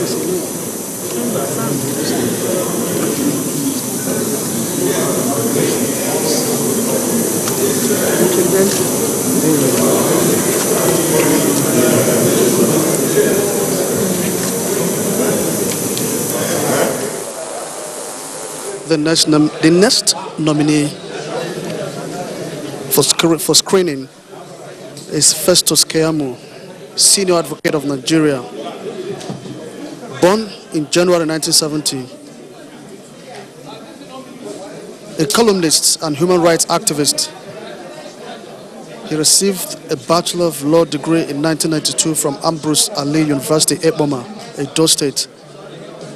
The next nominee for screening is Festus Keyamo, Senior Advocate of Nigeria. Born in January 1970, a columnist and human rights activist, he received a Bachelor of Law degree in 1992 from Ambrose Ali University, Eboma, Edo State,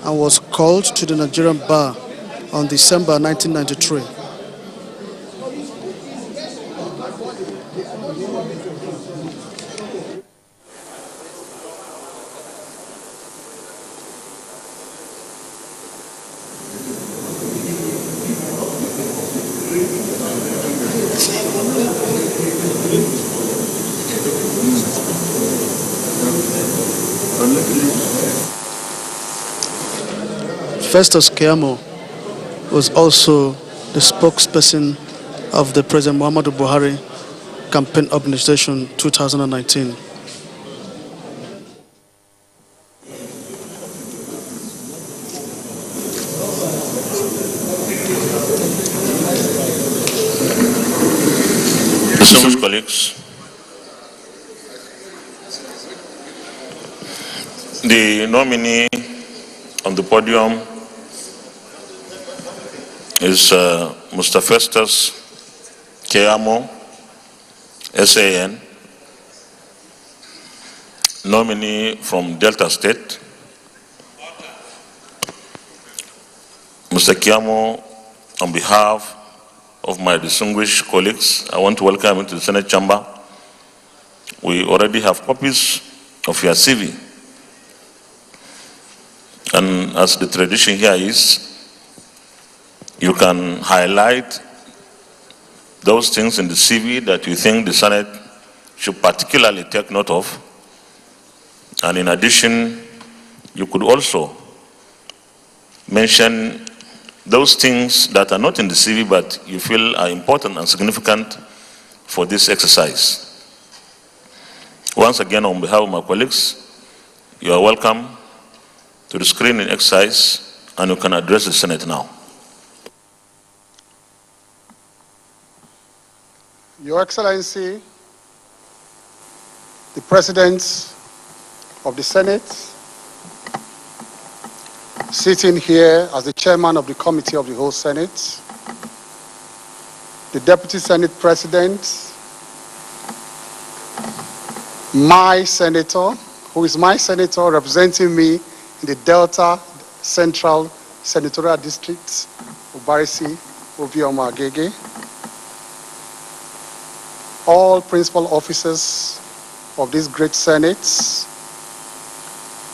and was called to the Nigerian bar on December 1993. Festus Keyamo was also the spokesperson of the President Muhammadu Buhari Campaign Organization 2019. Distinguished colleagues, the nominee on the podium is Mr. Festus Keyamo, SAN, nominee from Delta State. Mr. Keyamo, on behalf of my distinguished colleagues, I want to welcome you to the Senate chamber. We already have copies of your CV. And as the tradition here is, you can highlight those things in the CV that you think the Senate should particularly take note of. And in addition, you could also mention those things that are not in the CV but you feel are important and significant for this exercise. Once again, on behalf of my colleagues, you are welcome to the screening exercise and you can address the Senate now. Your Excellency, the President of the Senate, sitting here as the Chairman of the Committee of the whole Senate, the Deputy Senate President, my Senator, who is my Senator representing me in the Delta Central Senatorial District, Ubarisi Obioma Agege, all principal officers of this great Senate,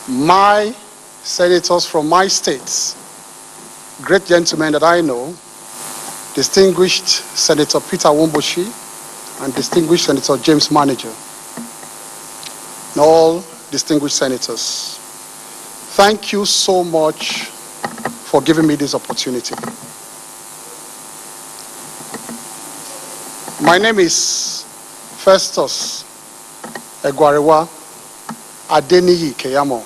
my senators from my states, great gentlemen that I know, distinguished Senator Peter Womboshi and distinguished Senator James Manager, and all distinguished senators. Thank you so much for giving me this opportunity. My name is Festus Egwarewa Adeniyi Keyamo.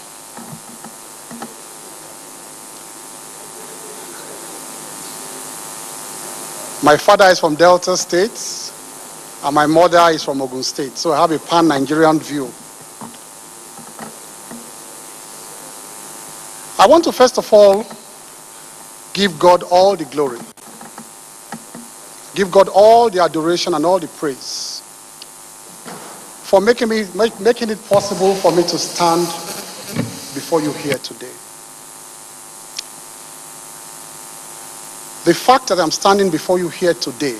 My father is from Delta State, and my mother is from Ogun State, so I have a pan-Nigerian view. I want to first of all give God all the glory. Give God all the adoration and all the praise for making it possible for me to stand before you here today. The fact that I'm standing before you here today,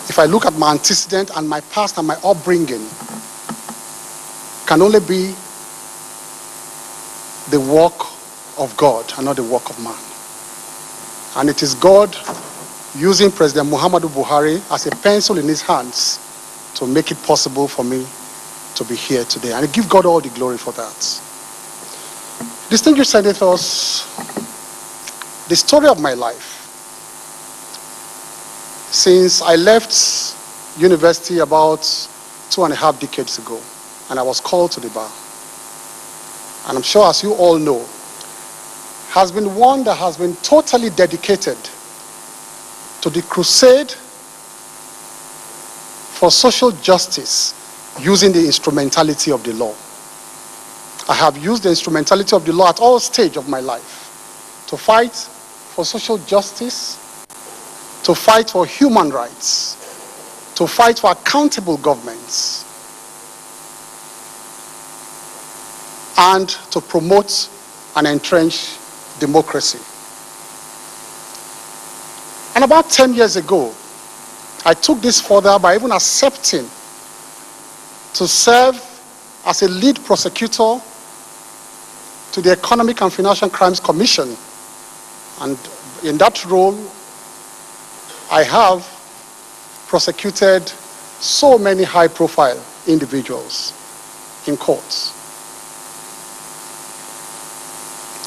if I look at my antecedent and my past and my upbringing, can only be the work of God and not the work of man. And it is God using President Muhammadu Buhari as a pencil in his hands to make it possible for me to be here today. And I give God all the glory for that. Distinguished senators, the story of my life since I left university about 2.5 decades ago, and I was called to the bar, and I'm sure as you all know, has been one that has been totally dedicated to the crusade for social justice using the instrumentality of the law. I have used the instrumentality of the law at all stages of my life to fight for social justice, to fight for human rights, to fight for accountable governments, and to promote and entrench democracy. And about 10 years ago, I took this further by even accepting to serve as a lead prosecutor to the Economic and Financial Crimes Commission. And in that role, I have prosecuted so many high-profile individuals in courts.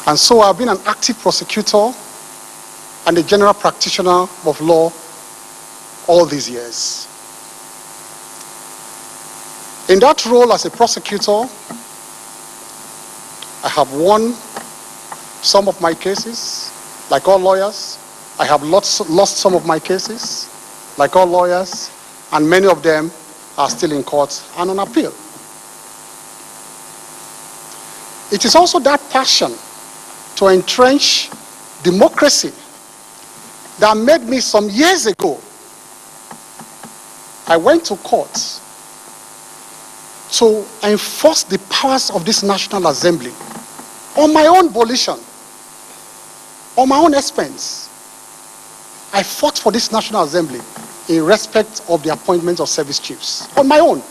And so I've been an active prosecutor and a general practitioner of law all these years. In that role as a prosecutor, I have won some of my cases, like all lawyers. I have lost some of my cases, like all lawyers, and many of them are still in court and on appeal. It is also that passion to entrench democracy that made me some years ago, I went to court to enforce the powers of this National Assembly on my own volition, on my own expense. I fought for this National Assembly in respect of the appointment of service chiefs, on my own.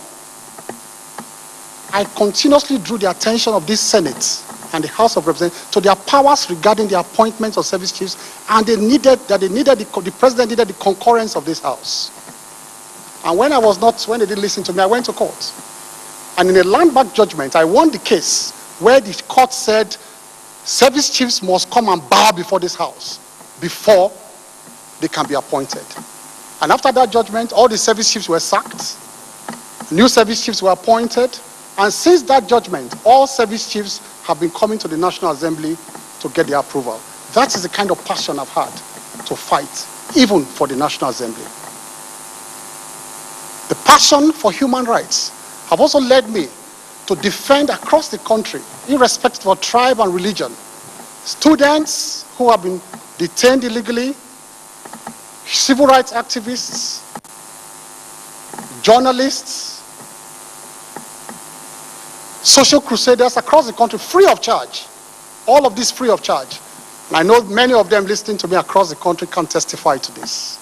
I continuously drew the attention of this Senate and the House of Representatives to their powers regarding the appointment of service chiefs, and the President needed the concurrence of this House. And when they didn't listen to me, I went to court. And in a landmark judgment, I won the case where the court said service chiefs must come and bow before this House before they can be appointed. And after that judgment, all the service chiefs were sacked, new service chiefs were appointed, and since that judgment, all service chiefs have been coming to the National Assembly to get their approval. That is the kind of passion I've had to fight, even for the National Assembly. The passion for human rights have also led me to defend across the country, irrespective of tribe and religion, students who have been detained illegally, civil rights activists, journalists, social crusaders across the country, free of charge. All of this free of charge. And I know many of them listening to me across the country can testify to this.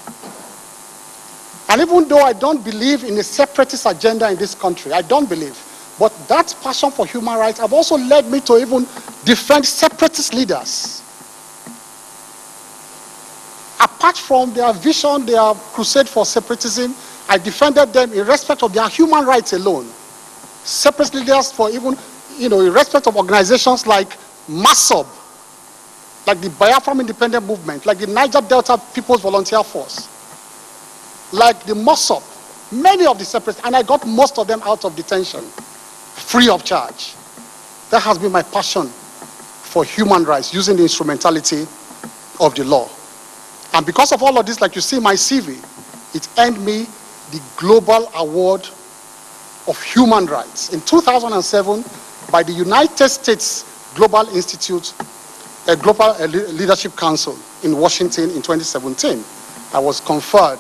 And even though I don't believe in a separatist agenda in this country, I don't believe, but that passion for human rights have also led me to even defend separatist leaders. Apart from their vision, their crusade for separatism, I defended them in respect of their human rights alone. Separatist leaders for even, in respect of organizations like MASOB, like the Biafran Independent Movement, like the Niger Delta People's Volunteer Force, like the MOSOP, many of the separatists, and I got most of them out of detention, free of charge. That has been my passion for human rights, using the instrumentality of the law. And because of all of this, like you see my CV, it earned me the Global Award of Human Rights in 2007 by the United States Global Institute, a Global Leadership Council in Washington in 2017. I was conferred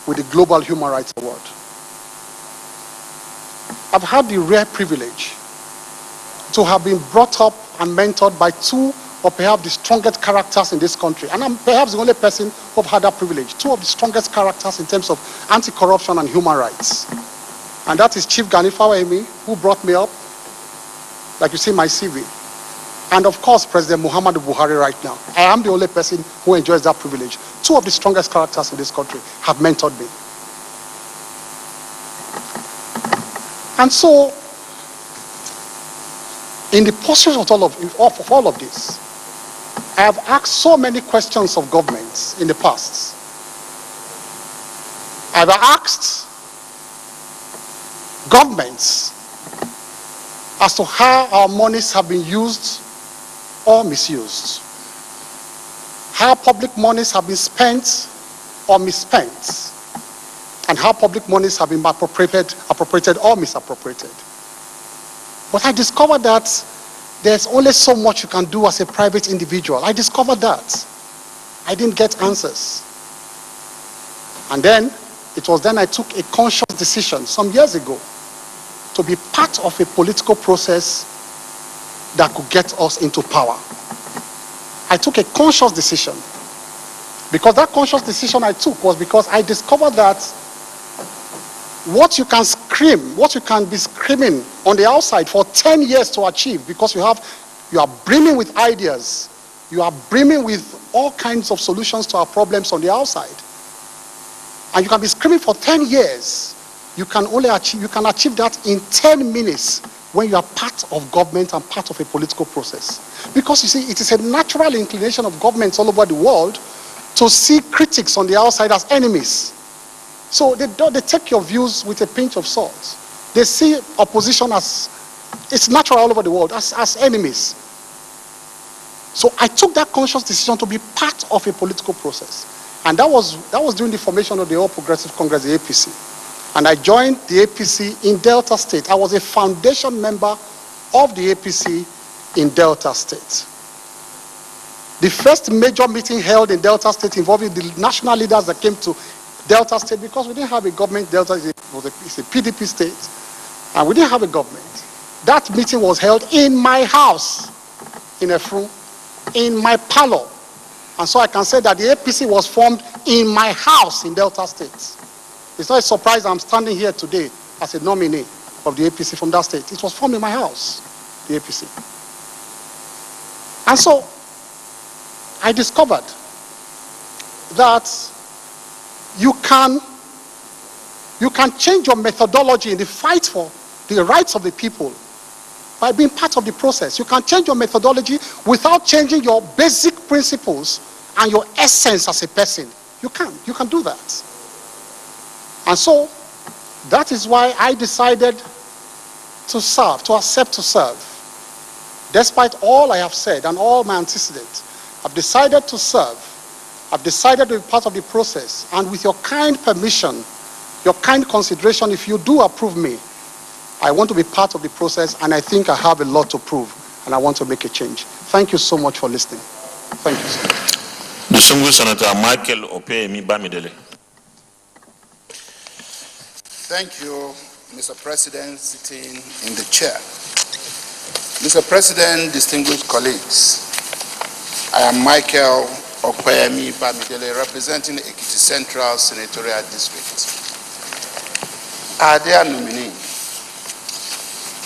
with the Global Human Rights Award. I've had the rare privilege to have been brought up and mentored by two of perhaps the strongest characters in this country. And I'm perhaps the only person who've had that privilege. Two of the strongest characters in terms of anti-corruption and human rights. And that is Chief Gani Fawemi, who brought me up, like you see my CV. And of course, President Muhammadu Buhari right now. I am the only person who enjoys that privilege. Two of the strongest characters in this country have mentored me. And so, In the pursuit of all of this, I have asked so many questions of governments in the past. I've asked governments as to how our monies have been used or misused, how public monies have been spent or misspent, and how public monies have been appropriated or misappropriated. But I discovered that there's only so much you can do as a private individual. I discovered that. I didn't get answers. And then, it was then I took a conscious decision some years ago to be part of a political process that could get us into power. I took a conscious decision. Because that conscious decision I took was because I discovered that what you can scream, what you can be screaming on the outside for 10 years to achieve, because you are brimming with ideas, you are brimming with all kinds of solutions to our problems on the outside. And you can be screaming for 10 years. You can achieve that in 10 minutes when you are part of government and part of a political process. Because you see, it is a natural inclination of governments all over the world to see critics on the outside as enemies. So they take your views with a pinch of salt. They see opposition as, it's natural all over the world, as enemies. So I took that conscious decision to be part of a political process. And that was during the formation of the All Progressive Congress, the APC. And I joined the APC in Delta State. I was a foundation member of the APC in Delta State. The first major meeting held in Delta State involving the national leaders that came to Delta State, because we didn't have a government. Delta it's a PDP state, and we didn't have a government. That meeting was held in my house, in Efru, in my parlor. And so I can say that the APC was formed in my house in Delta State. It's not a surprise I'm standing here today as a nominee of the APC from that state. It was formed in my house, the APC. And so I discovered that you can change your methodology in the fight for the rights of the people by being part of the process. You can change your methodology without changing your basic principles and your essence as a person. You can do that. And so that is why I decided to serve, to accept to serve. Despite all I have said and all my antecedents, I've decided to serve. I've decided to be part of the process. And with your kind permission, your kind consideration, if you do approve me, I want to be part of the process, and I think I have a lot to prove, and I want to make a change. Thank you so much for listening. Thank you so much. Distinguished Senator Michael Opeyemi Bamidele. Thank you, Mr. President, sitting in the chair. Mr. President, distinguished colleagues, I am Michael Opeyemi Bamidele, representing Ekiti Central Senatorial District. Our dear nominee,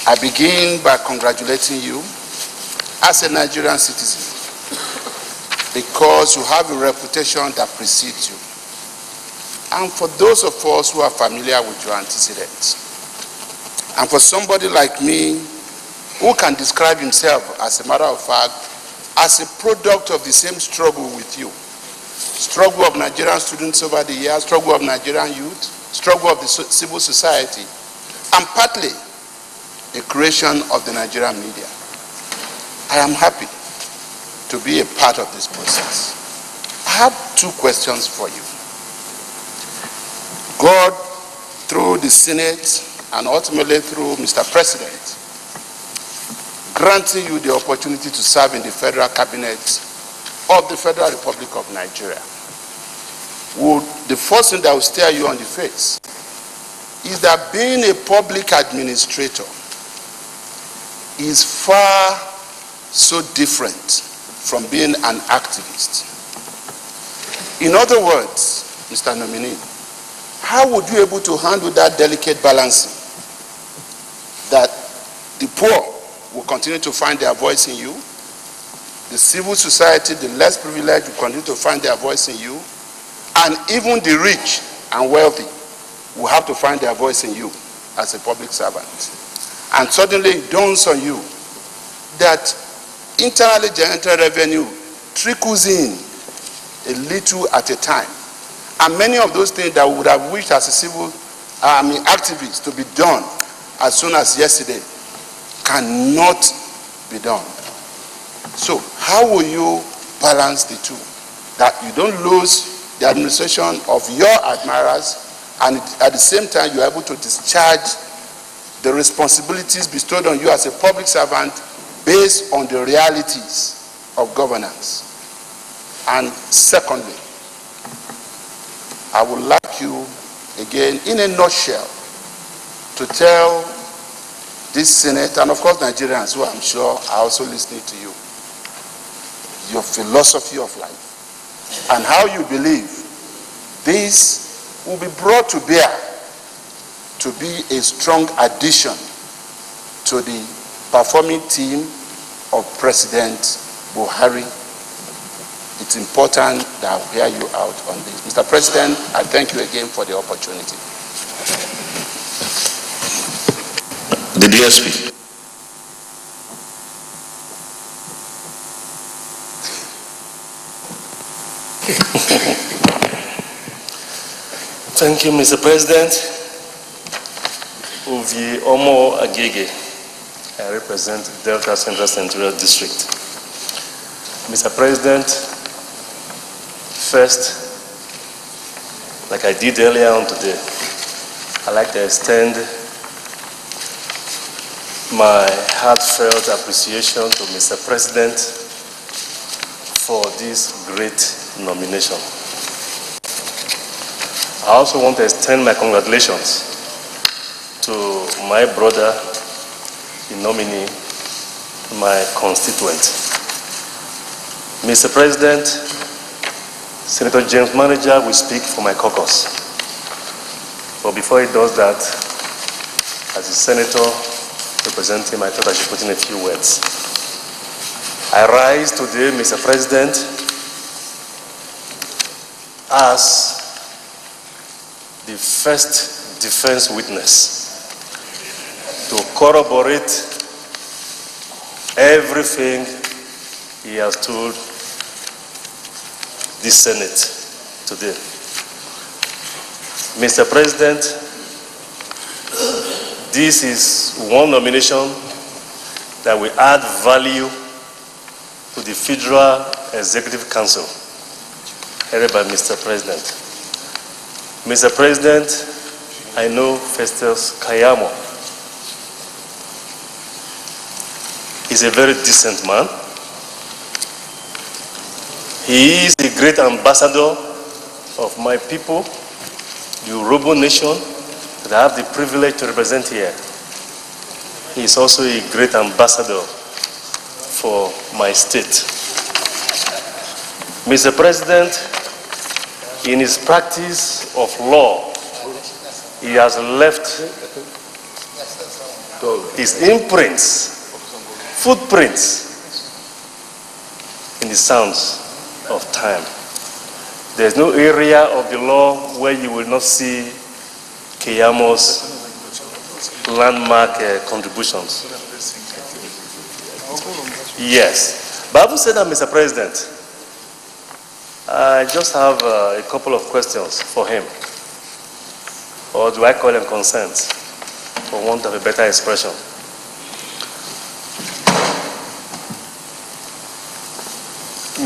I begin by congratulating you as a Nigerian citizen, because you have a reputation that precedes you. And for those of us who are familiar with your antecedents, and for somebody like me who can describe himself, as a matter of fact, as a product of the same struggle with you, struggle of Nigerian students over the years, struggle of Nigerian youth, struggle of the civil society, and partly a creation of the Nigerian media. I am happy to be a part of this process. I have two questions for you. God, through the Senate and ultimately through Mr. President, granting you the opportunity to serve in the federal cabinet of the Federal Republic of Nigeria, the first thing that will stare you on the face is that being a public administrator is far so different from being an activist. In other words, Mr. Nominee, how would you be able to handle that delicate balancing, that the poor will continue to find their voice in you, the civil society, the less privileged, will continue to find their voice in you, and even the rich and wealthy will have to find their voice in you as a public servant? And suddenly it dawns on you that internally generated revenue trickles in a little at a time. And many of those things that we would have wished as a civil activists to be done as soon as yesterday cannot be done. So how will you balance the two? That you don't lose the administration of your admirers, and at the same time you are able to discharge the responsibilities bestowed on you as a public servant based on the realities of governance. And secondly, I would like you, again, in a nutshell, to tell this Senate, and of course Nigerians who I'm sure are also listening to you, your philosophy of life and how you believe this will be brought to bear to be a strong addition to the performing team of President Buhari. It's important that I hear you out on this. Mr. President, I thank you again for the opportunity. The DSP. Thank you, Mr. President. Uvi Omo Agege, I represent Delta Central Senatorial District. Mr. President, first, like I did earlier on today, I'd like to extend my heartfelt appreciation to Mr. President for this great nomination. I also want to extend my congratulations to my brother, the nominee, my constituent. Mr. President, Senator James Manager will speak for my caucus. But before he does that, as a senator representing, I thought I should put in a few words. I rise today, Mr. President, as the first defense witness to corroborate everything he has told the Senate today. Mr. President, this is one nomination that will add value to the Federal Executive Council headed by Mr. President. Mr. President, I know Festus Keyamo. He's a very decent man. He is a great ambassador of my people, the Yoruba nation, that I have the privilege to represent here. He is also a great ambassador for my state. Mr. President, in his practice of law, he has left his imprints, footprints in the sands of time. There's no area of the law where you will not see Keyamo's landmark contributions. Yes. But having said that, Mr. President, I just have a couple of questions for him. Or do I call them concerns, for want of a better expression?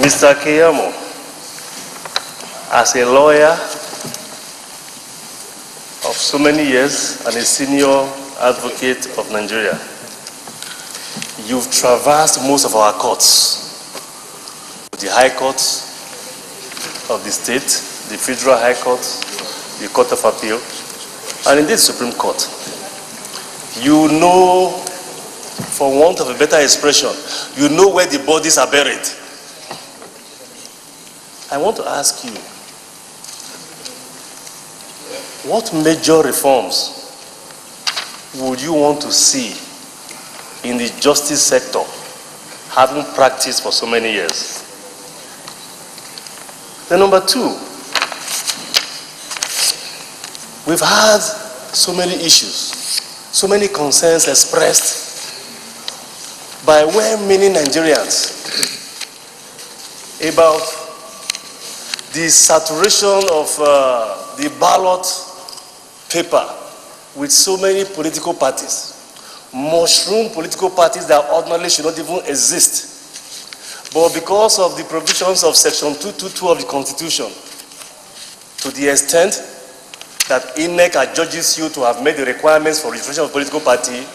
Mr. Keyamo, as a lawyer of so many years and a senior advocate of Nigeria, you've traversed most of our courts, the high courts of the state, the Federal High Court, the Court of Appeal, and indeed Supreme Court. You know, for want of a better expression, you know where the bodies are buried. I want to ask you, what major reforms would you want to see in the justice sector, having practiced for so many years? Then number two, we've had so many issues, so many concerns expressed by well-meaning Nigerians about the saturation of the ballot paper with so many political parties, mushroom political parties that ordinarily should not even exist. But because of the provisions of Section 222 of the Constitution, to the extent that INEC adjudges you to have made the requirements for registration of a political party,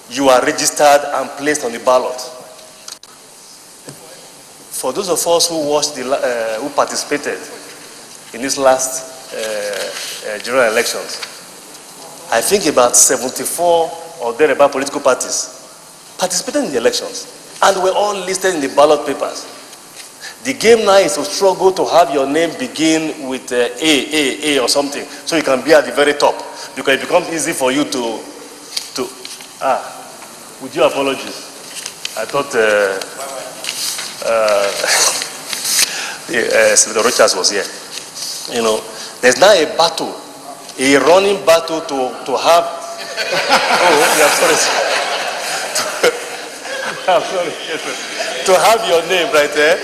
you are registered and placed on the ballot. For those of us who who participated in this last general elections, I think about 74 or thereabout political parties participated in the elections, and were all listed in the ballot papers. The game now is to struggle to have your name begin with A or something, so you can be at the very top, because it becomes easy for you to with your apologies. I thought Senator Richards was here. You know, there's now a battle, a running battle to have. Oh, yeah, sorry. I'm sorry. To have your name right there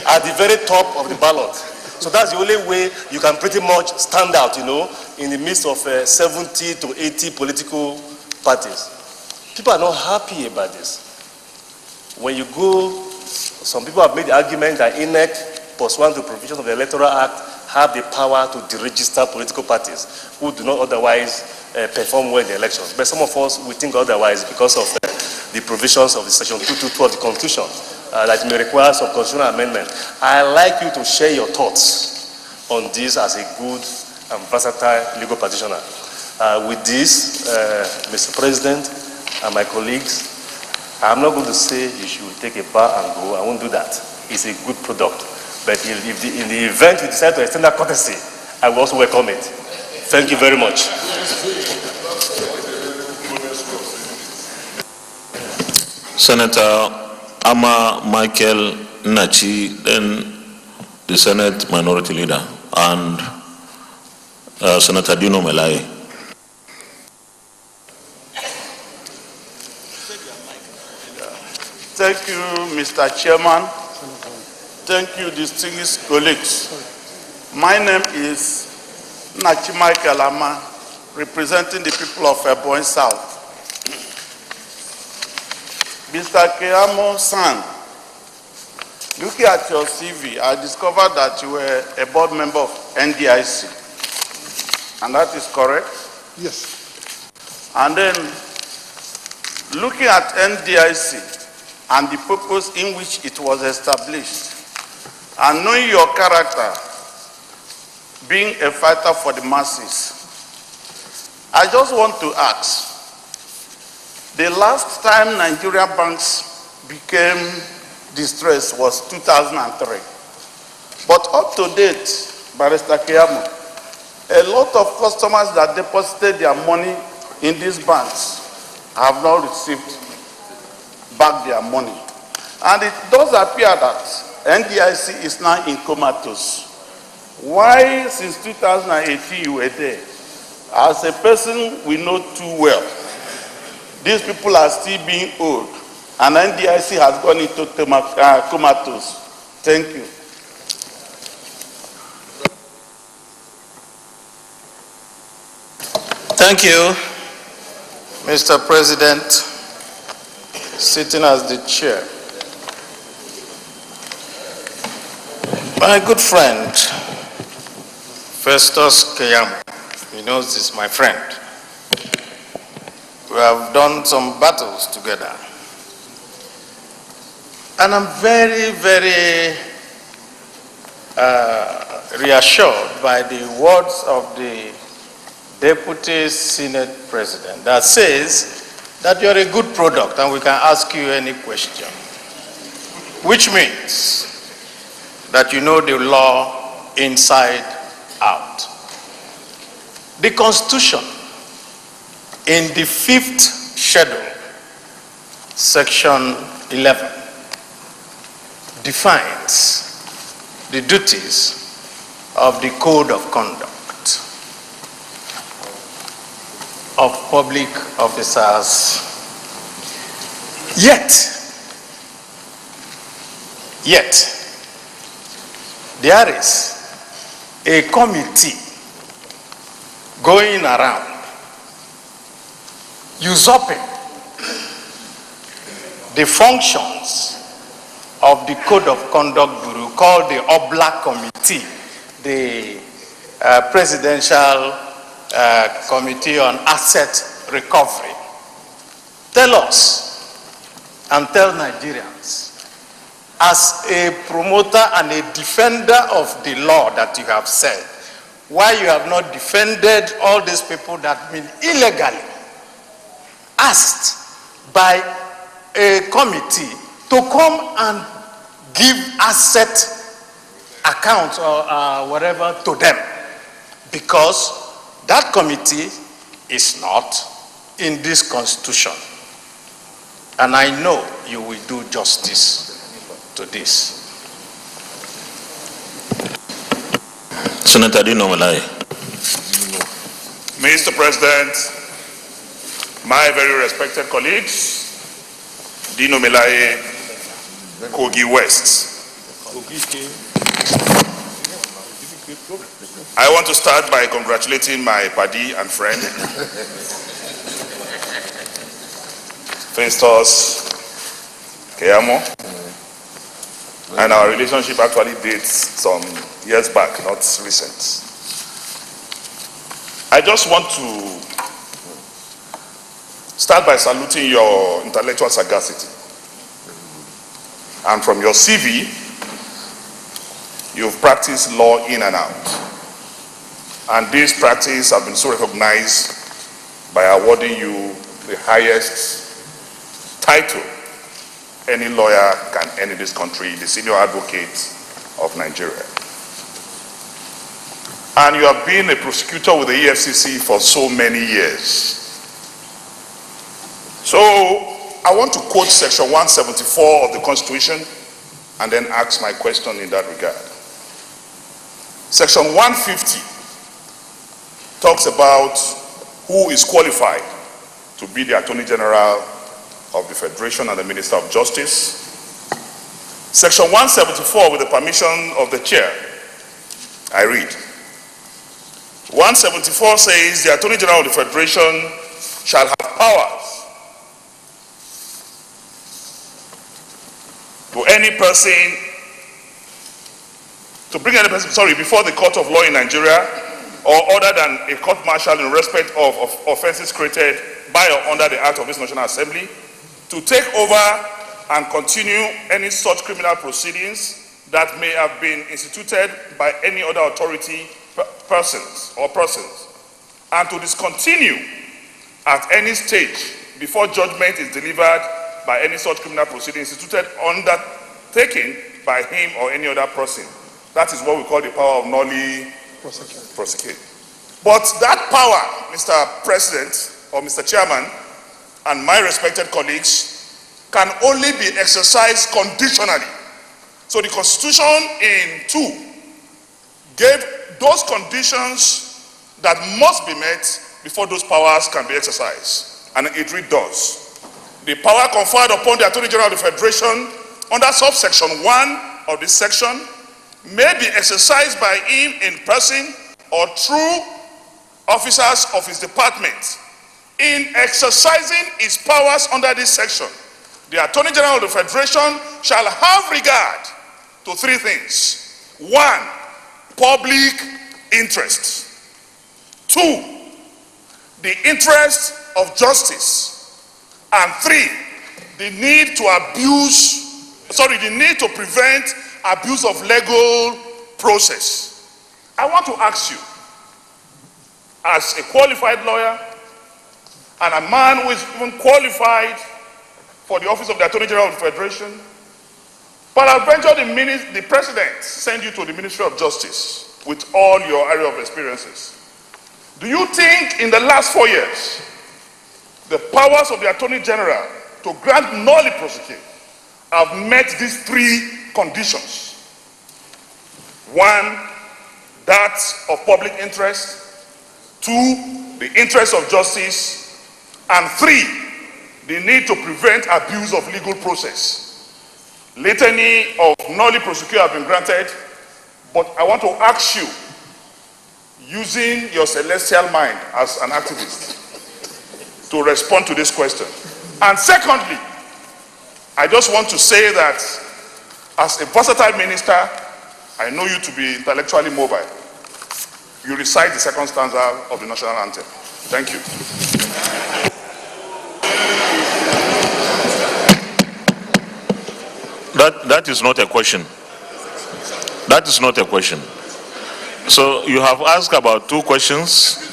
at the very top of the ballot. So that's the only way you can pretty much stand out, you know, in the midst of 70 to 80 political parties. People are not happy about this. When you go, some people have made the argument that INEC, pursuant to provisions of the Electoral Act, have the power to deregister political parties who do not otherwise perform well in the elections. But some of us, we think otherwise because of the provisions of the Section 222 of the Constitution that may require some constitutional amendment. I'd like you to share your thoughts on this as a good and versatile legal practitioner. With this, Mr. President and my colleagues, I'm not going to say you should take a bow and go. I won't do that. It's a good product. But if in the event you decide to extend that courtesy, I will also welcome it. Thank you very much. Senator Ama Michael Nachi, then the Senate Minority Leader, and Senator Dino Melai. Thank you, Mr. Chairman. Thank you, distinguished colleagues. My name is Nachi Michael Ama, representing the people of Ebonyi South. Mr. Keyamo San, looking at your CV, I discovered that you were a board member of NDIC. And that is correct? Yes. And then, looking at NDIC and the purpose in which it was established, and knowing your character, being a fighter for the masses, I just want to ask, the last time Nigerian banks became distressed was 2003. But up to date, Barrister Keyamo, a lot of customers that deposited their money in these banks have not received back their money. And it does appear that NDIC is now in comatose. Why, since 2018, you were there? As a person we know too well, these people are still being owed, and NDIC has gone into comatose. Thank you. Thank you, Mr. President, sitting as the chair. My good friend, Festus Keyamo, he knows this, my friend. We have done some battles together. And I'm very, very reassured by the words of the Deputy Senate President that says that you're a good product and we can ask you any question, which means that you know the law inside out. The Constitution, in the 5th schedule, section 11, defines the duties of the code of conduct of public officers. Yet, Yet, there is a committee going around usurping the functions of the Code of Conduct Bureau called the Oblak Committee, the Presidential Committee on Asset Recovery. Tell us and tell Nigerians, as a promoter and a defender of the law that you have said, why you have not defended all these people that have been illegally asked by a committee to come and give asset accounts or whatever to them, because that committee is not in this constitution. And I know you will do justice to this. Senator Dino Malai. Mr. President, my very respected colleagues, Dino Melaye, Kogi West. I want to start by congratulating my buddy and friend, Festus Keyamo, and our relationship actually dates some years back, not recent. I just want to start by saluting your intellectual sagacity. And from your CV, you've practiced law in and out. And this practice has been so recognized by awarding you the highest title any lawyer can earn in this country, the senior advocate of Nigeria. And you have been a prosecutor with the EFCC for so many years. So I want to quote section 174 of the Constitution and then ask my question in that regard. Section 150 talks about who is qualified to be the Attorney General of the Federation and the Minister of Justice. Section 174, with the permission of the chair, I read. 174 says the Attorney General of the Federation shall have powers to any person, to bring any person, before the court of law in Nigeria or other than a court-martial in respect of offenses created by or under the Act of this National Assembly, to take over and continue any such criminal proceedings that may have been instituted by any other authority, persons, and to discontinue at any stage before judgment is delivered by any such criminal proceeding instituted undertaken by him or any other person. That is what we call the power of nolli prosecute. But that power, Mr. President or Mr. Chairman, and my respected colleagues, can only be exercised conditionally. So the Constitution in 2 gave those conditions that must be met before those powers can be exercised. And it does. The power conferred upon the Attorney General of the Federation under subsection 1 of this section may be exercised by him in person or through officers of his department. In exercising his powers under this section, the Attorney General of the Federation shall have regard to 3 things. 1, public interest. 2, the interest of justice. And 3, the need to prevent abuse of legal process. I want to ask you, as a qualified lawyer and a man who is even qualified for the office of the Attorney General of the Federation, but I venture the President send you to the Ministry of Justice with all your area of experiences. Do you think in the last 4 years, the powers of the Attorney General to grant nolli prosecute have met these 3 conditions? 1, that of public interest. 2, the interest of justice. And 3, the need to prevent abuse of legal process. litany of nulli prosequi have been granted, but I want to ask you, using your celestial mind as an activist, to respond to this question. And secondly, I just want to say that as a versatile minister, I know you to be intellectually mobile. You recite the second stanza of the national anthem. Thank you. That is not a question. That is not a question. So you have asked about two questions. Sorry,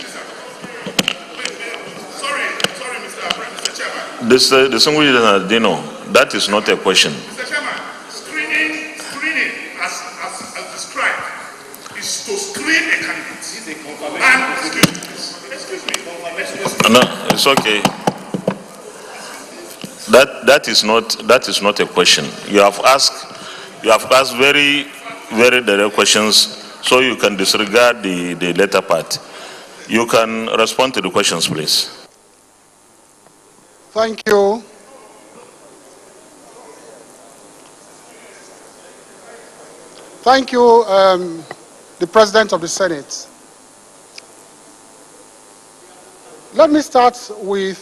Mr. Chairman. This distinguished Dino, that is not a question. Mr. Chairman, screening as described is to screen a candidate. And excuse me. No, it's okay. That is not a question. You have asked very, very direct questions, so you can disregard the latter part. You can respond to the questions, please. Thank you. Thank you, the President of the Senate. Let me start with,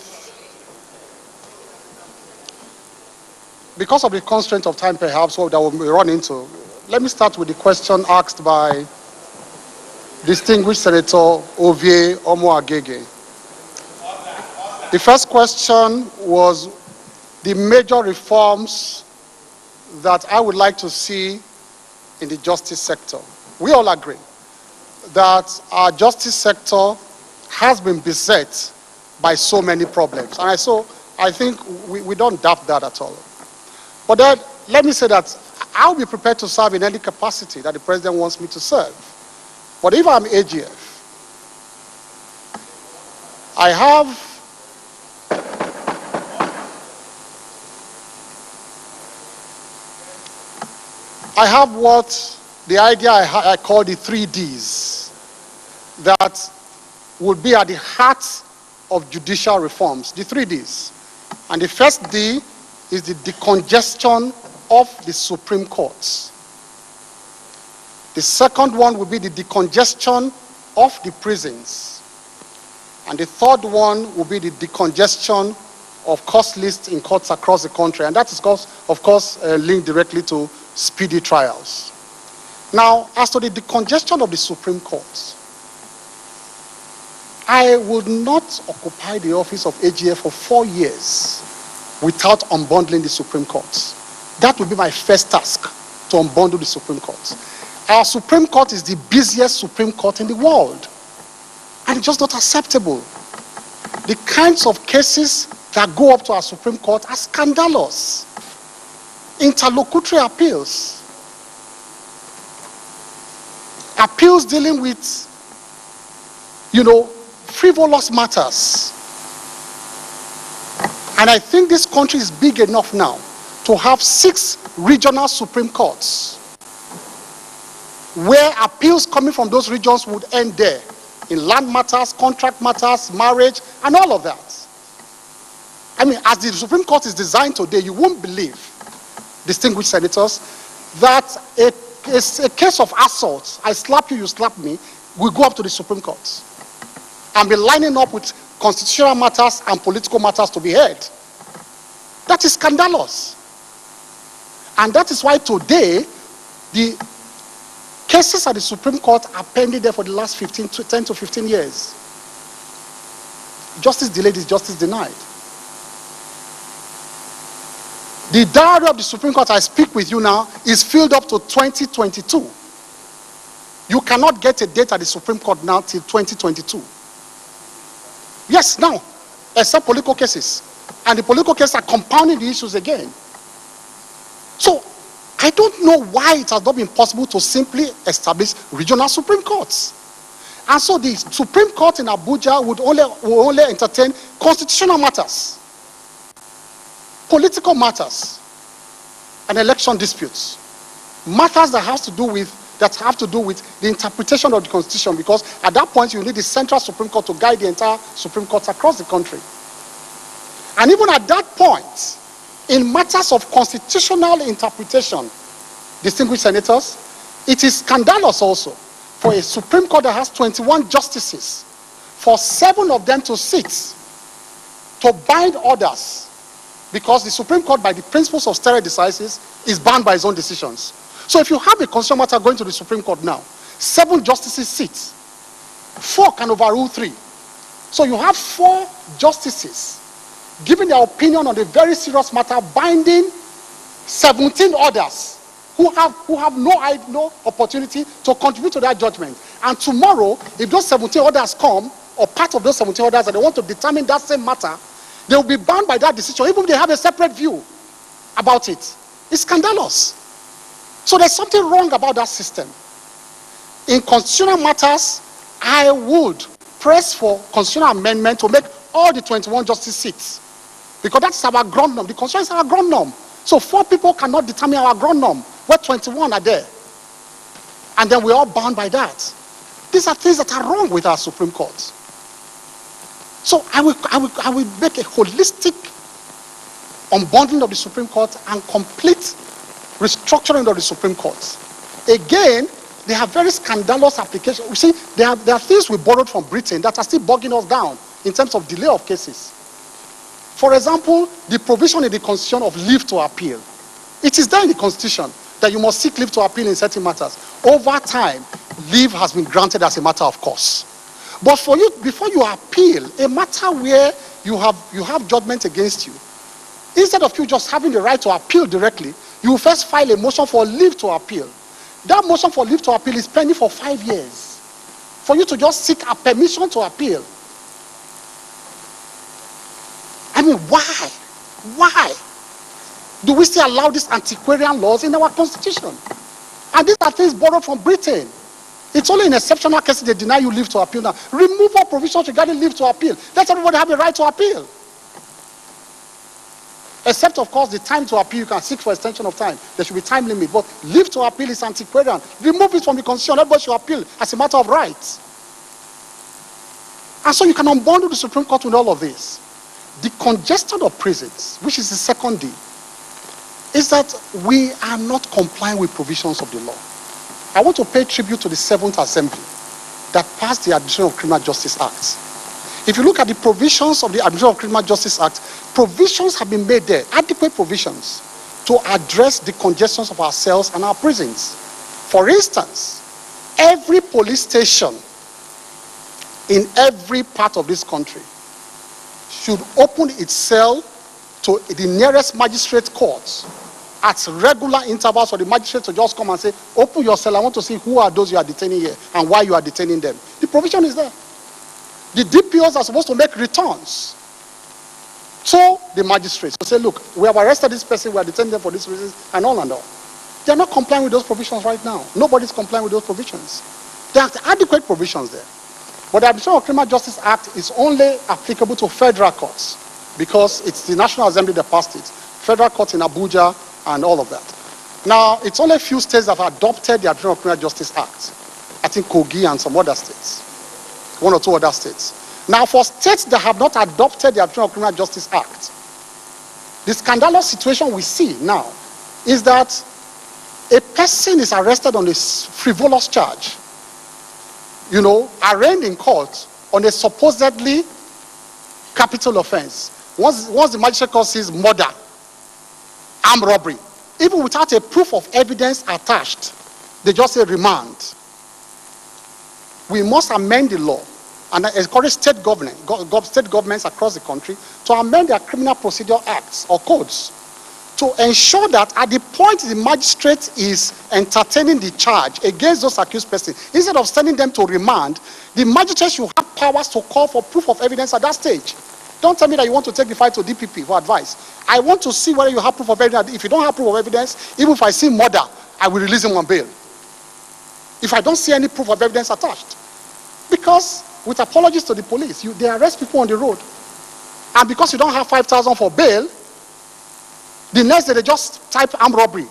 because of the constraint of time perhaps that we'll run into, let me start with the question asked by distinguished Senator Ovie Omoagege. The first question was the major reforms that I would like to see in the justice sector. We all agree that our justice sector has been beset by so many problems. And so I think we don't doubt that at all. But then let me say that I'll be prepared to serve in any capacity that the President wants me to serve. But if I'm AGF, I have what the idea I call the 3Ds that would be at the heart of judicial reforms, the 3Ds. And the first D is the decongestion of the Supreme Court. The second one would be the decongestion of the prisons. And the third one would be the decongestion of court lists in courts across the country. And that is, of course, linked directly to speedy trials. Now, as to the decongestion of the Supreme Court, I would not occupy the office of AGF for 4 years without unbundling the Supreme Court. That would be my first task, to unbundle the Supreme Court. Our Supreme Court is the busiest Supreme Court in the world. And it's just not acceptable. The kinds of cases that go up to our Supreme Court are scandalous. Interlocutory appeals. Appeals dealing with, frivolous matters. And I think this country is big enough now to have 6 regional Supreme Courts where appeals coming from those regions would end there in land matters, contract matters, marriage, and all of that. I mean, as the Supreme Court is designed today, you won't believe, distinguished senators, that a case of assault, I slap you, you slap me, will go up to the Supreme Court and be lining up with constitutional matters and political matters to be heard. That is scandalous. And that is why today, the cases at the Supreme Court are pending there for the last 10 to 15 years. Justice delayed is justice denied. The diary of the Supreme Court I speak with you now is filled up to 2022. You cannot get a date at the Supreme Court now till 2022. Yes, now, except political cases. And the political cases are compounding the issues again. So, I don't know why it has not been possible to simply establish regional Supreme Courts. And so the Supreme Court in Abuja would only entertain constitutional matters, political matters, and election disputes. Matters that have to do with the interpretation of the Constitution, because at that point you need the Central Supreme Court to guide the entire Supreme Court across the country. And even at that point, In matters of constitutional interpretation, distinguished senators, it is scandalous also for a Supreme Court that has 21 justices, for 7 of them to sit to bind others, because the Supreme Court, by the principles of stare decisis, is bound by its own decisions. So if you have a constitutional matter going to the Supreme Court now, 7 justices sit, 4 can overrule 3. So you have 4 justices giving their opinion on a very serious matter, binding 17 others who have no opportunity to contribute to that judgment. And tomorrow, if those 17 others come, or part of those 17 others, and they want to determine that same matter, they will be bound by that decision, even if they have a separate view about it. It's scandalous. So there's something wrong about that system. In constitutional matters, I would press for constitutional amendment to make all the 21 justices sit, because that's our ground norm. The constitution is our ground norm. So 4 people cannot determine our ground norm, where 21 are there. And then we're all bound by that. These are things that are wrong with our Supreme Court. So I will make a holistic unbundling of the Supreme Court and complete restructuring of the Supreme Court. Again, they have very scandalous applications. You see, there are things we borrowed from Britain that are still bogging us down in terms of delay of cases. For example, the provision in the Constitution of leave to appeal. It is there in the Constitution that you must seek leave to appeal in certain matters. Over time, leave has been granted as a matter of course. But for you, before you appeal a matter where you have judgment against you, instead of you just having the right to appeal directly, you will first file a motion for leave to appeal. That motion for leave to appeal is pending for 5 years. For you to just seek a permission to appeal. I mean, why? Why do we still allow these antiquarian laws in our Constitution? And these are things borrowed from Britain. It's only in exceptional cases they deny you leave to appeal now. Remove all provisions regarding leave to appeal. Let everybody have a right to appeal. Except, of course, the time to appeal, you can seek for extension of time. There should be time limit. But leave to appeal is antiquarian. Remove it from the Constitution. Everybody should appeal as a matter of right. And so you can unbundle the Supreme Court with all of this. The congestion of prisons, which is the second D, is that we are not complying with provisions of the law. I want to pay tribute to the 7th Assembly that passed the Administration of Criminal Justice Act. If you look at the provisions of the Administration of Criminal Justice Act, provisions have been made there, adequate provisions, to address the congestions of our cells and our prisons. For instance, every police station in every part of this country should open its cell to the nearest magistrate court at regular intervals for the magistrate to just come and say, open your cell, I want to see who are those you are detaining here and why you are detaining them. The provision is there. The DPOs are supposed to make returns to the magistrates to say, look, we have arrested this person, we are detaining them for this reason, and all and all. They are not complying with those provisions right now. Nobody's complying with those provisions. There are adequate provisions there. But the Administration of Criminal Justice Act is only applicable to federal courts because it's the National Assembly that passed it. Federal courts in Abuja and all of that. Now, it's only a few states that have adopted the Administration of Criminal Justice Act. I think Kogi and some other states. 1 or 2 other states. Now, for states that have not adopted the Administration of Criminal Justice Act, the scandalous situation we see now is that a person is arrested on a frivolous charge, arraigned in court on a supposedly capital offense. Once the magistrate court says murder, armed robbery, even without a proof of evidence attached, they just say remand. We must amend the law and encourage state governments across the country to amend their criminal procedure acts or codes to ensure that at the point the magistrate is entertaining the charge against those accused persons, instead of sending them to remand, the magistrate should have powers to call for proof of evidence at that stage. Don't tell me that you want to take the fight to DPP for advice. I want to see whether you have proof of evidence. If you don't have proof of evidence, even if I see murder, I will release him on bail. If I don't see any proof of evidence attached. Because, with apologies to the police, they arrest people on the road. And because you don't have 5,000 for bail, the next day they just type armed robbery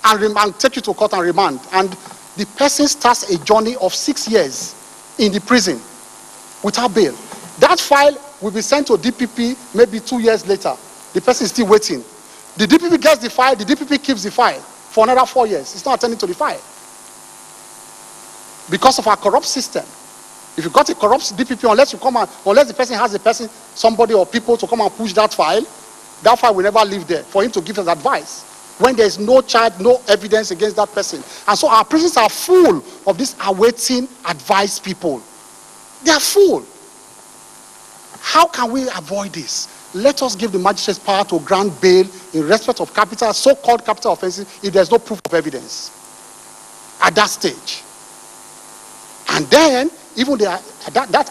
and take you to court and remand. And the person starts a journey of 6 years in the prison without bail. That file will be sent to DPP maybe 2 years later. The person is still waiting. The DPP gets the file, the DPP keeps the file for another 4 years. It's not attending to the file. Because of our corrupt system. If you got a corrupt DPP, unless the person has somebody or people to come and push that file will never live there for him to give us advice. When there is no charge, no evidence against that person. And so our prisons are full of these awaiting advice people. They are full. How can we avoid this? Let us give the magistrate's power to grant bail in respect of capital, so-called capital offenses, if there's no proof of evidence at that stage. And then, even that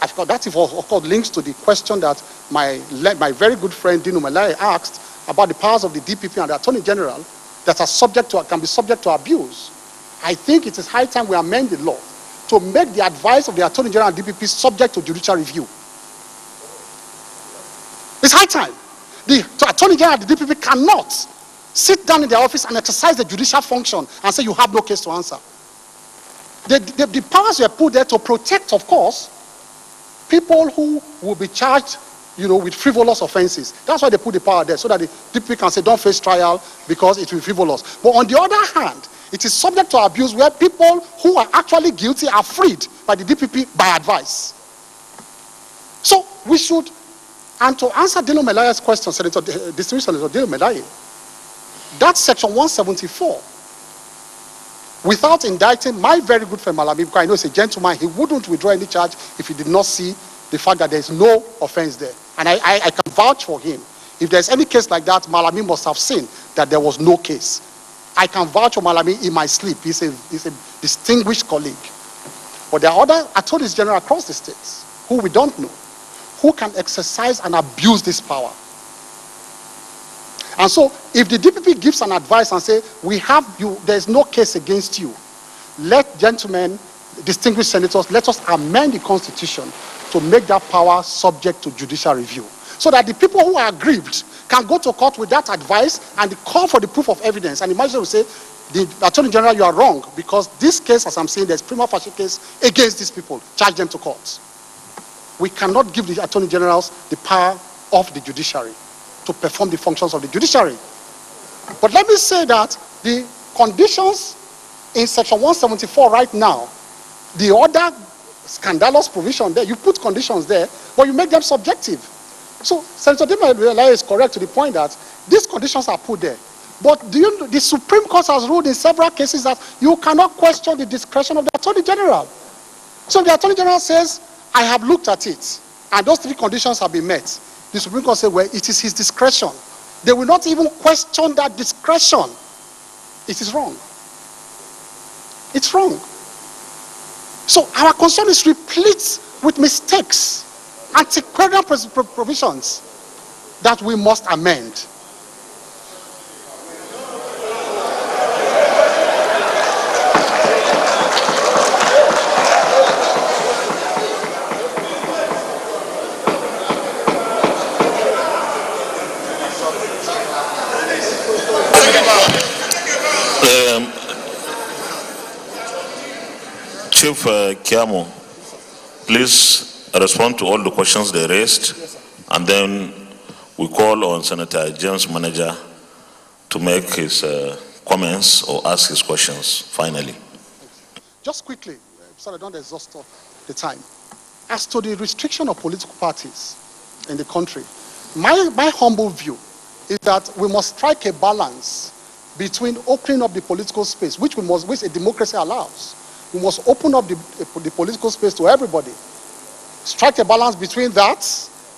of course links to the question that my very good friend Dino Malai asked about the powers of the DPP and the Attorney General that are can be subject to abuse. I think it is high time we amend the law to make the advice of the Attorney General and DPP subject to judicial review. It's high time. The Attorney General and the DPP cannot sit down in their office and exercise the judicial function and say you have no case to answer. The powers were put there to protect, of course, people who will be charged, with frivolous offenses. That's why they put the power there, so that the DPP can say don't face trial because it will be frivolous. But on the other hand, it is subject to abuse where people who are actually guilty are freed by the DPP by advice. So we should, and to answer Dino Melaye's question, Distinguished Senator Dino Melaye, that's section 174. Without indicting my very good friend Malami, because I know he's a gentleman, he wouldn't withdraw any charge if he did not see the fact that there is no offense there. And I can vouch for him. If there's any case like that, Malami must have seen that there was no case. I can vouch for Malami in my sleep. He's a distinguished colleague. But there are other attorneys general across the states who we don't know, who can exercise and abuse this power. And so, if the DPP gives an advice and say, there's no case against you, gentlemen, distinguished senators, let us amend the Constitution to make that power subject to judicial review. So that the people who are aggrieved can go to court with that advice and call for the proof of evidence. And the magistrate will say, the Attorney General, you are wrong, because this case, as I'm saying, there's prima facie case against these people. Charge them to court. We cannot give the Attorney Generals the power of the judiciary to perform the functions of the judiciary. But let me say that the conditions in section 174 right now, the other scandalous provision there, you put conditions there, but you make them subjective. So Senator Dino is correct to the point that these conditions are put there. But the Supreme Court has ruled in several cases that you cannot question the discretion of the Attorney General. So the Attorney General says, I have looked at it, and those three conditions have been met. The Supreme Court said, well, it is his discretion. They will not even question that discretion. It is wrong. It's wrong. So our concern is replete with mistakes, antiquarian provisions that we must amend. Chief Keyamo, please respond to all the questions they raised, and then we call on Senator James Manager to make his comments or ask his questions finally. Just quickly, so I don't exhaust the time. As to the restriction of political parties in the country, my humble view is that we must strike a balance between opening up the political space, which a democracy allows. We must open up the political space to everybody. Strike a balance between that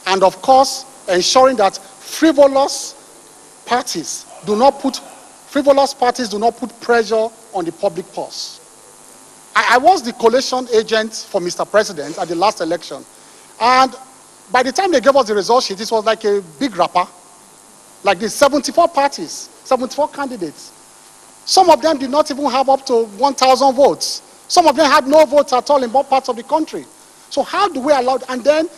and, of course, ensuring that frivolous parties do not put pressure on the public purse. I was the collation agent for Mr. President at the last election. And by the time they gave us the result sheet, it was like a big wrapper. Like the 74 parties, 74 candidates. Some of them did not even have up to 1,000 votes. Some of them had no votes at all in both parts of the country. So how do we allow, and then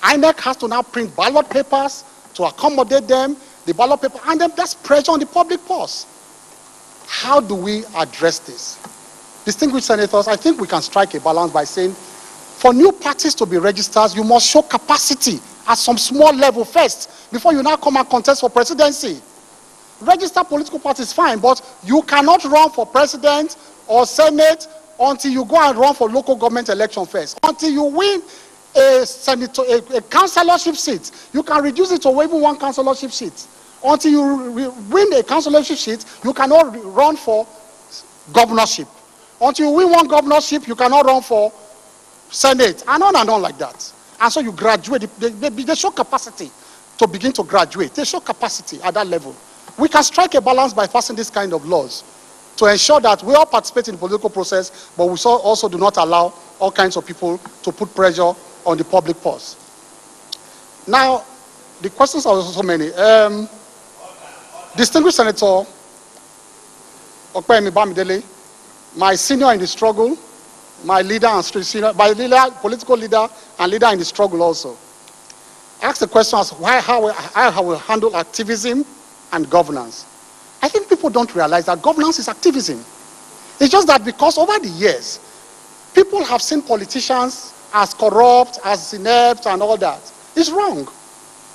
INEC has to now print ballot papers to accommodate them, the ballot paper, and then that's pressure on the public purse. How do we address this? Distinguished senators, I think we can strike a balance by saying, for new parties to be registered, you must show capacity at some small level first, before you now come and contest for presidency. Register political parties, fine, but you cannot run for president or senate until you go and run for local government election first. Until you win a senator, a councillorship seat, you can reduce it to even one councillorship seat. Until you win a councillorship seat, you cannot run for governorship. Until you win one governorship, you cannot run for senate, and on like that. And so you graduate. They show capacity to begin to graduate. They show capacity at that level. We can strike a balance by passing this kind of laws to ensure that we all participate in the political process, but we also do not allow all kinds of people to put pressure on the public purse. Now, the questions are also so many. Distinguished Senator Okpeyemi Bamidele, my senior in the struggle, my leader and senior, my leader, political leader and leader in the struggle also, asked the question as how I will handle activism and governance. I think people don't realize that governance is activism. It's just that because over the years, people have seen politicians as corrupt, as inept, and all that. It's wrong.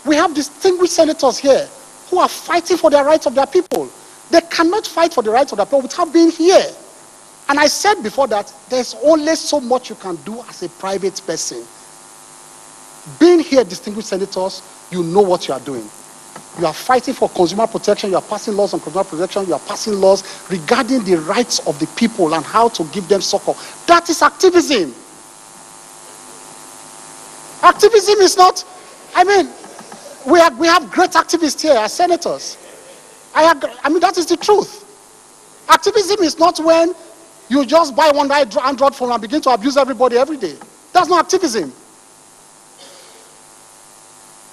We have distinguished senators here who are fighting for the rights of their people. They cannot fight for the rights of their people without being here. And I said before that there's only so much you can do as a private person. Being here, distinguished senators, you know what you are doing. You are fighting for consumer protection, you are passing laws on consumer protection, you are passing laws regarding the rights of the people and how to give them succor. That is activism. Activism is not, I mean, we have great activists here as senators. I mean, that is the truth. Activism is not when you just buy one Android phone and begin to abuse everybody every day. That's not activism.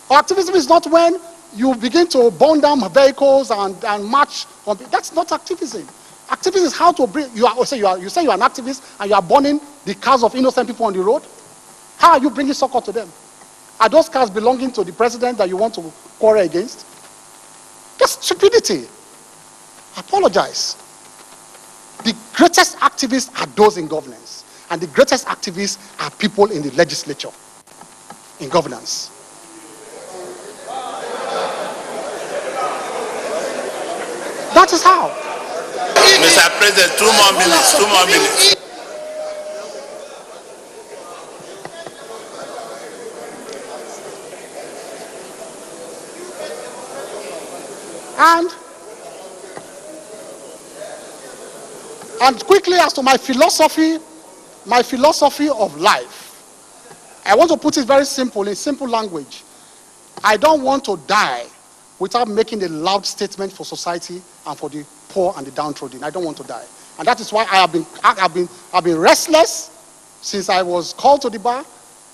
Or activism is not when you begin to burn down vehicles and march. That's not activism. Activism is how to bring, you say you are an activist and you are burning the cars of innocent people on the road. How are you bringing succor to them? Are those cars belonging to the president that you want to quarrel against? That's stupidity. I apologize. The greatest activists are those in governance, and the greatest activists are people in the legislature in governance. That is how. Mr. President, 2 more minutes, 2 more minutes. And quickly as to my philosophy of life, I want to put it very simple, in simple language. I don't want to die without making a loud statement for society and for the poor and the downtrodden. I don't want to die. And that is why I've been restless since I was called to the bar.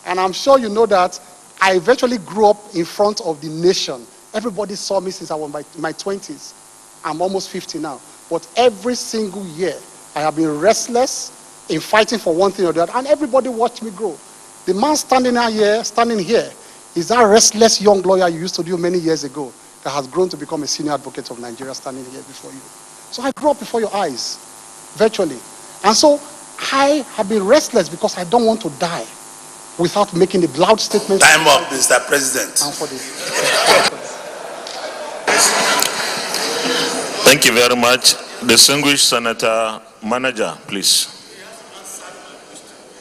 And I'm sure you know that I eventually grew up in front of the nation. Everybody saw me since I was in my 20s. I'm almost 50 now. But every single year, I have been restless in fighting for one thing or the other. And everybody watched me grow. The man standing here, is that restless young lawyer you used to do many years ago that has grown to become a senior advocate of Nigeria standing here before you. So I grew up before your eyes, virtually. And so I have been restless because I don't want to die without making a loud statement. Time up, Mr. President. And for the Thank you very much. Distinguished Senator Manager, please.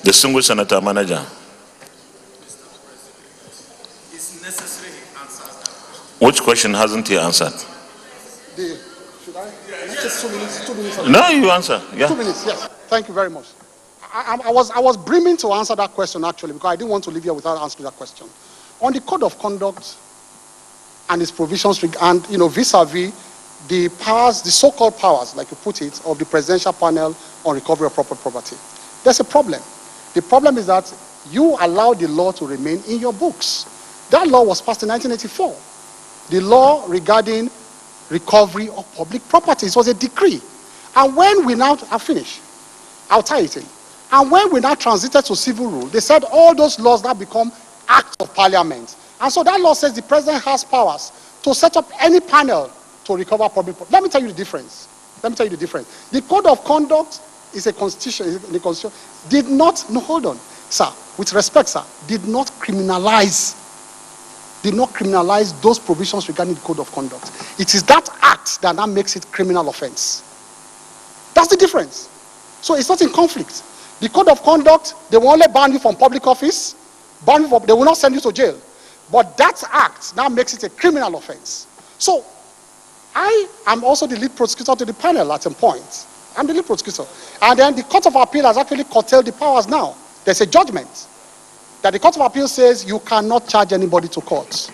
Distinguished Senator Manager. Which question hasn't he answered? Should I? Just 2 minutes. 2 minutes. No, you answer. Yeah. 2 minutes, yes. Thank you very much. I was brimming to answer that question actually because I didn't want to leave here without answering that question. On the code of conduct and its provisions and vis-a-vis the powers, the so-called powers, like you put it, of the Presidential Panel on Recovery of Property, there's a problem. The problem is that you allow the law to remain in your books. That law was passed in 1984. The law regarding recovery of public properties was a decree. And when we now, I'll finish, I'll tie it in. And when we now transited to civil rule, they said all those laws now become acts of parliament. And so that law says the president has powers to set up any panel to recover public property. Let me tell you the difference. The code of conduct is a constitution, the constitution did not, no, hold on, sir, with respect, sir, did not criminalize did not criminalize those provisions regarding the code of conduct. It is that act that now makes it criminal offense. That's the difference. So it's not in conflict. The code of conduct, they will only ban you from public office, they will not send you to jail. But that act now makes it a criminal offense. So I am also the lead prosecutor to the panel at some point. I'm the lead prosecutor. And then the Court of Appeal has actually curtailed the powers now. There's a judgment that the Court of Appeal says you cannot charge anybody to court.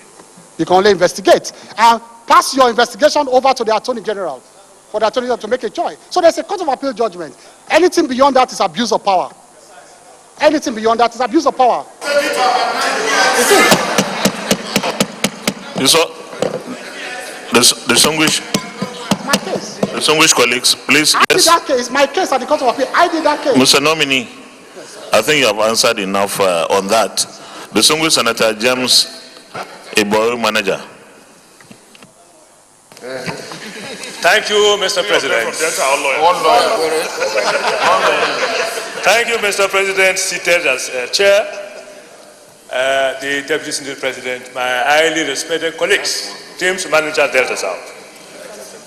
You can only investigate and pass your investigation over to the Attorney General for the Attorney General to make a choice. So there's a Court of Appeal judgment. Anything beyond that is abuse of power. Anything beyond that is abuse of power. So, distinguished colleagues, please. I did that case. My case at the Court of Appeal. I did that case. Mr. Nominee, I think you have answered enough on that. Distinguished Senator James Iboru, manager. Thank you, Mr. President. Thank you, Mr. President, seated as chair, the Deputy Senate President, my highly respected colleagues, James Manager Delta South.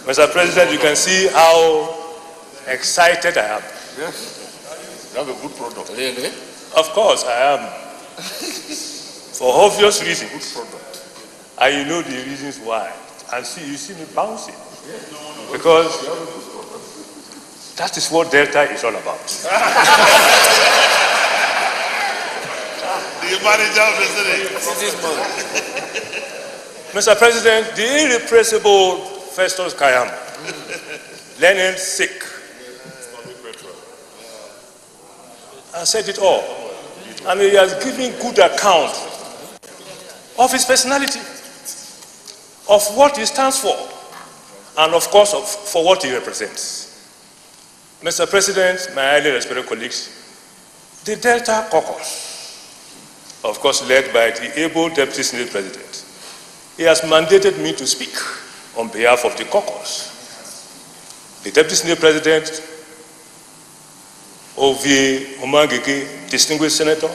Mr. President, you can see how excited I am. Yes. You have a good product. Really? Of course, I am. For obvious reasons. Good product. And you know the reasons why. And see, you see me bouncing. Because that is what Delta is all about. The manager of the Mr. President, the irrepressible Festus Keyamo, Lenin sick, I said it all. And he has given good account of his personality, of what he stands for, and of course for what he represents. Mr. President, my highly respected colleagues, the Delta Caucus, of course led by the able Deputy Senate President, he has mandated me to speak on behalf of the caucus. The Deputy Senate President, Ovie Omangeke, distinguished senator,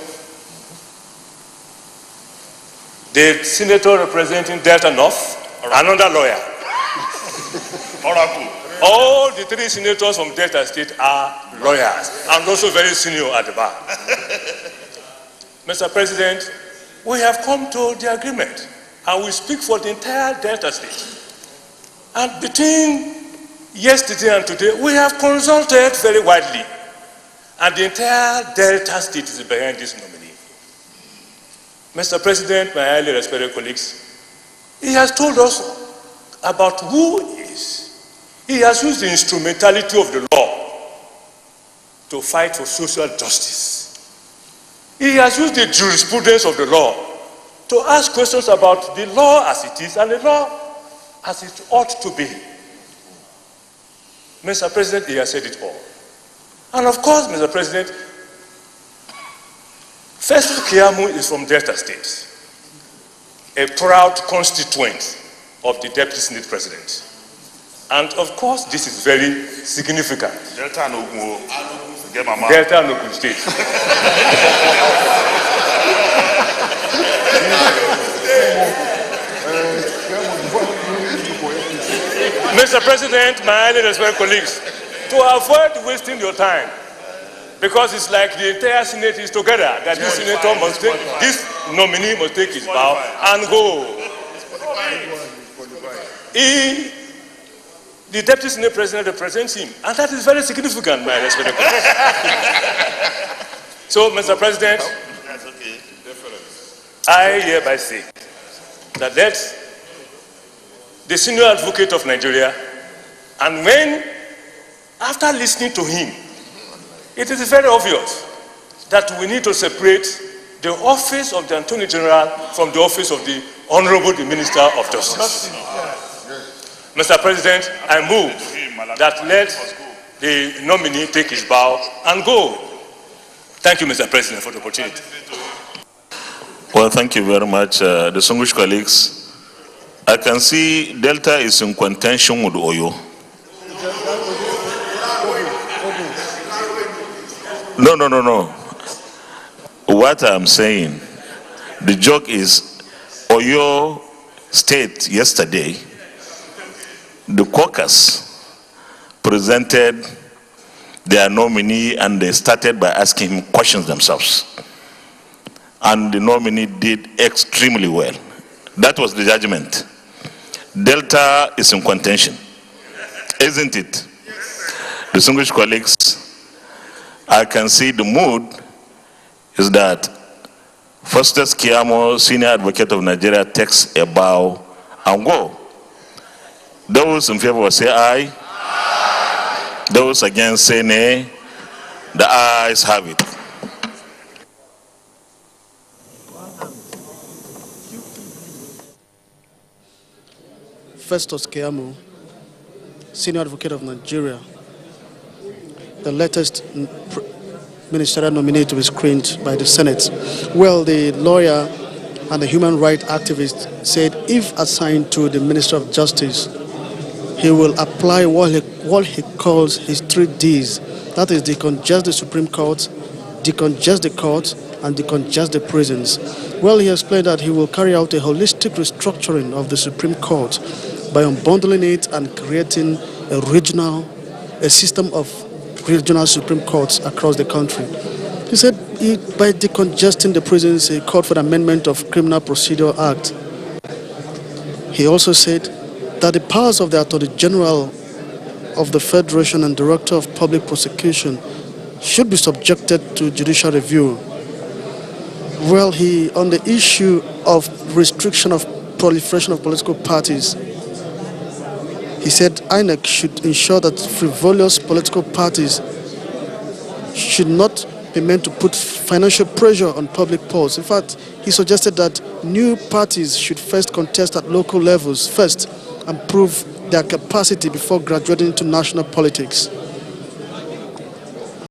the senator representing Delta North, another lawyer. All the three senators from Delta State are lawyers and also very senior at the bar. Mr. President, we have come to the agreement and we speak for the entire Delta State. And between yesterday and today, we have consulted very widely. And the entire Delta State is behind this nominee. Mr. President, my highly respected colleagues, he has told us about who he is. He has used the instrumentality of the law to fight for social justice. He has used the jurisprudence of the law to ask questions about the law as it is and the law as it ought to be. Mr. President, he has said it all. And of course, Mr. President, Festus Keyamo is from Delta State, a proud constituent of the Deputy Senate President. And of course, this is very significant. Delta and Ogun. Delta and Ogun State. Mr. President, my highly respected colleagues, to avoid wasting your time, because it's like the entire Senate is together, that this senator must take, this nominee must take his bow and go. The Deputy Senate President represents him, and that is very significant, my respected colleagues. So, Mr. President, I hereby say that the senior advocate of Nigeria, and when, after listening to him, it is very obvious that we need to separate the office of the Attorney General from the office of the Honorable Minister of Justice. Mr. President, I move that let the nominee take his bow and go. Thank you, Mr. President, for the opportunity. Well, thank you very much, distinguished colleagues. I can see Delta is in contention with Oyo. No. What I'm saying, the joke is Oyo State yesterday, the caucus presented their nominee and they started by asking him questions themselves. And the nominee did extremely well. That was the judgment. Delta is in contention, isn't it? Distinguished colleagues, I can see the mood is that Festus Keyamo, Senior Advocate of Nigeria, takes a bow and go. Those in favor say aye. Aye. Those against say nay. The ayes have it. Festus Keyamo, Senior Advocate of Nigeria, the latest ministerial nominee to be screened by the Senate. Well, the lawyer and the human rights activist said if assigned to the Minister of Justice, he will apply what he calls his 3 Ds. That is, decongest the Supreme Court, decongest the courts, and decongest the prisons. Well, he explained that he will carry out a holistic restructuring of the Supreme Court by unbundling it and creating a system of regional Supreme Courts across the country. He said by decongesting the prisons, he called for the amendment of Criminal Procedure Act. He also said that the powers of the Attorney General of the Federation and Director of Public Prosecution should be subjected to judicial review. Well, on the issue of restriction of proliferation of political parties, he said INEC should ensure that frivolous political parties should not be meant to put financial pressure on public polls. In fact, he suggested that new parties should first contest at local levels first and prove their capacity before graduating to national politics.